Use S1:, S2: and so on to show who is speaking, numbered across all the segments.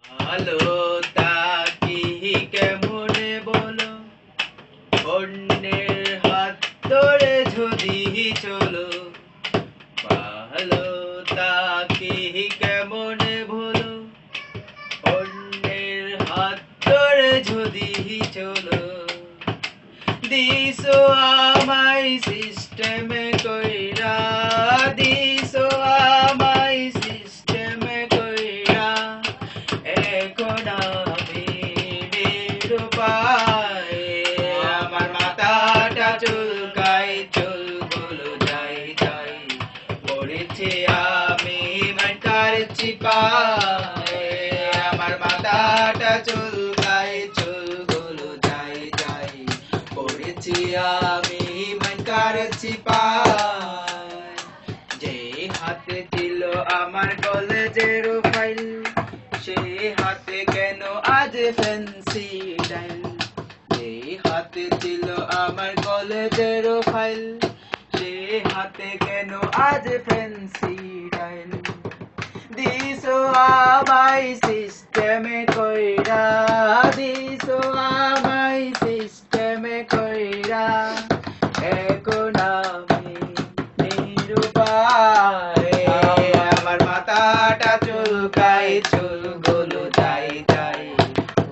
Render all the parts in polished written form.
S1: ভালো তাকি কেমনে বলো, অন্যের হাত ধরে যদি চলো। ভালো তাকি কেমনে বলো, অন্যের হাত ধরে যদি চলো। দিছো আমায় সিস্টেমে কইরা, দিছো আমায় সিস্টেমে কইরা, এখন আমি নিরুপায়। আমার মাথাটা চুলকায়, চুলগুলো যাই যাই, পড়েছি আমি মাথার চিপায়। আমার মাথাটা চুলকায়, চুলগুলো যাই যাই, পড়েছি আমি মাথার চিপায়। যে হাতে ছিল আমার কলেজের ফাইল, সেই হাতে কেন আজ ফ্যান্সি ডাইল। যে হাতে ছিল আমার কলেজের ফাইল, সেই হাতে কেন আজ ফ্যান্সি ডাইল। দিছো আমায় সিস্টেমে কইরা, দিছো আমায় সিস্টেমে কইরা, এখন আমি নিরুপায়। আমার মাথাটা চুলকায়, চুলগুলো যাই যাই,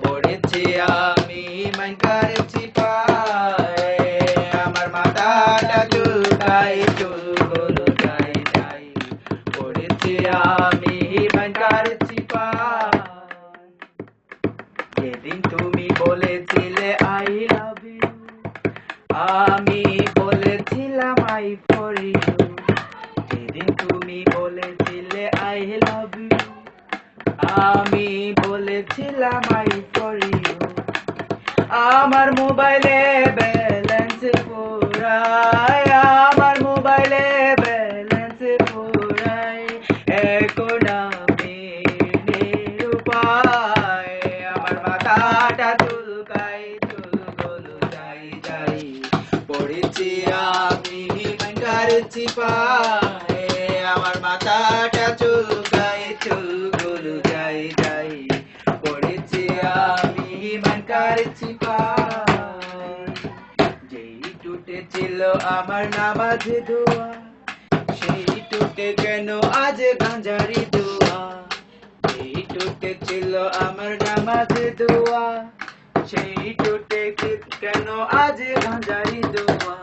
S1: পড়েছি আমি মাইনকার চিপায়। আমার মাথাটা চুলকায়, চুলগুলো যাই যাই, পড়েছি আমি মাইনকার চিপায়। যেদিন তুমি বলেছিলে আই লাভ ইউ, আমি বলেছিলাম আই ফর ইউ। যেদিন তুমি বলেছিলে আই লাভ ইউ, আমি বলেছিলাম আই ফর ইউ। আমার মোবাইলে ব্যালেন্স ফুরায়, আমার মোবাইলে ব্যালেন্স ফুরায়, এখন আমি নিরুপায়। আমার মাথাটা চুলকায়, চুলগুলো যাই যাই, পড়েছি আমি মাইনকার চিপায়। আমার মাথাটা চুলকায়, চুলগুলো যাই যাই, পড়েছি আমি মাইনকার চিপায়। যেই টুটে ছিল আমার নামাজ দোয়া, সেই টুটে কেন আজ গাঁজারি দোয়া। যেই টুটে ছিল আমার নামাজ দোয়া, সেই টুটে কেন আজ গাঁজারি দোয়া।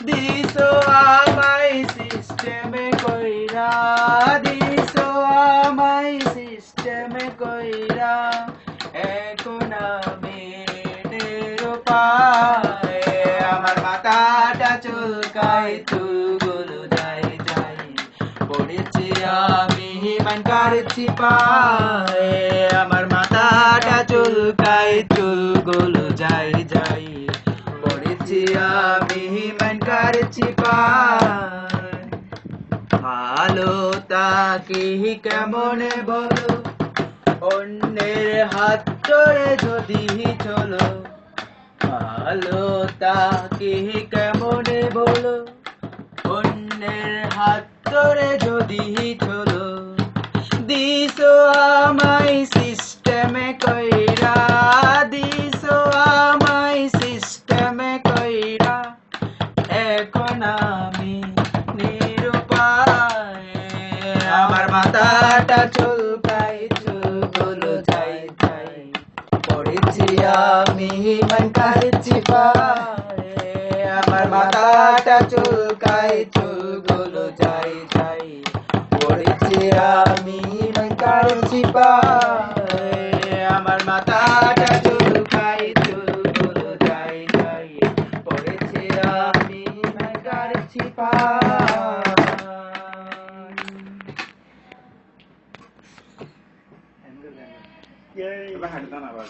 S1: দিছো আমায় সিস্টেমে কইরা, দিছো আমায় সিস্টেমে কইরা, এখন আমি নিরুপায়। আমার মাথাটা চুলকায়, চুলগুলো যাই যাই, পড়েছি আমি মাইনকার চিপায়। আমার মাথাটা চুলকায়, চুলগুলো যাই যাই, পড়েছি আমি মাইনকার চিপায়। ভালো তাকি কেমনে বলো, অন্যের হাত ধরে যদি চলো। ভালো তাকি কেমনে বলো, অন্যের হাত ধরে যদি চলো। দিছো আমায় সিস্টেমে কইরা, দিছো আমায় সিস্টেমে কইরা, এখন আমি নিরুপায়। আমার মাথাটা চুলকায়, চুলগুলো যাই যাই, পড়েছি আমি মাইনকার চিপায়। আমার মাথাটা চুলকায়, চুলগুলো যাই যাই, পড়েছি আমি মাইনকার চিপায়। আমার মাথাটা চুলকায়, চুলগুলো যাই যাই, পড়েছি আমি মাইনকার চিপায়।
S2: Yay! Bahan na ba?